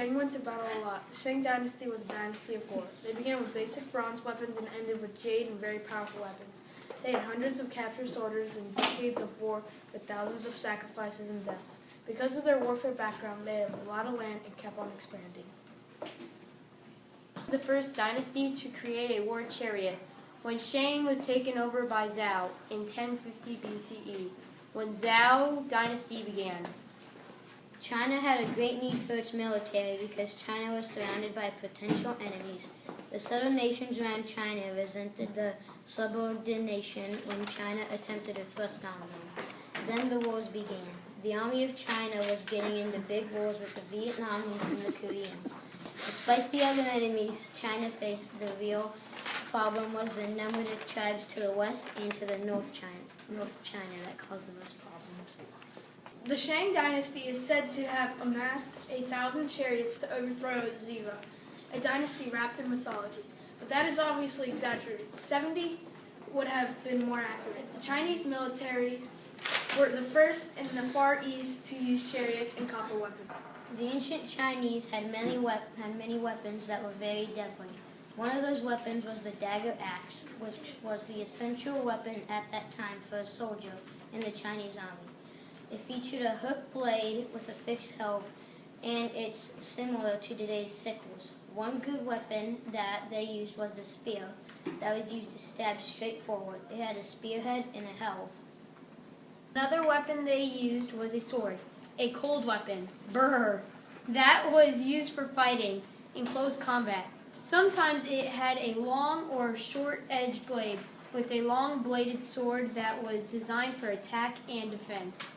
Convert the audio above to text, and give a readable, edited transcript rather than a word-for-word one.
Shang went to battle a lot. The Shang dynasty was a dynasty of war. They began with basic bronze weapons and ended with jade and very powerful weapons. They had hundreds of captured soldiers and decades of war with thousands of sacrifices and deaths. Because of their warfare background, they had a lot of land and kept on expanding. The first dynasty to create a war chariot when Shang was taken over by Zhao in 1050 BCE, when Zhao dynasty began. China had a great need for its military because China was surrounded by potential enemies. The southern nations around China resented the subordination when China attempted to thrust on them. Then the wars began. The army of China was getting into big wars with the Vietnamese and the Koreans. Despite the other enemies, China faced the real problem was the number of tribes to the west and to the North China that caused the most problems. The Shang dynasty is said to have amassed 1,000 chariots to overthrow Ziva, a dynasty wrapped in mythology. But that is obviously exaggerated. 70 would have been more accurate. The Chinese military were the first in the Far East to use chariots and copper weapons. The ancient Chinese had many weapons that were very deadly. One of those weapons was the dagger axe, which was the essential weapon at that time for a soldier in the Chinese army. It featured a hooked blade with a fixed hilt, and it's similar to today's sickles. One good weapon that they used was the spear, that was used to stab straight forward. It had a spearhead and a hilt. Another weapon they used was a sword, a cold weapon, brr, that was used for fighting in close combat. Sometimes it had a long or short-edged blade with a long-bladed sword that was designed for attack and defense.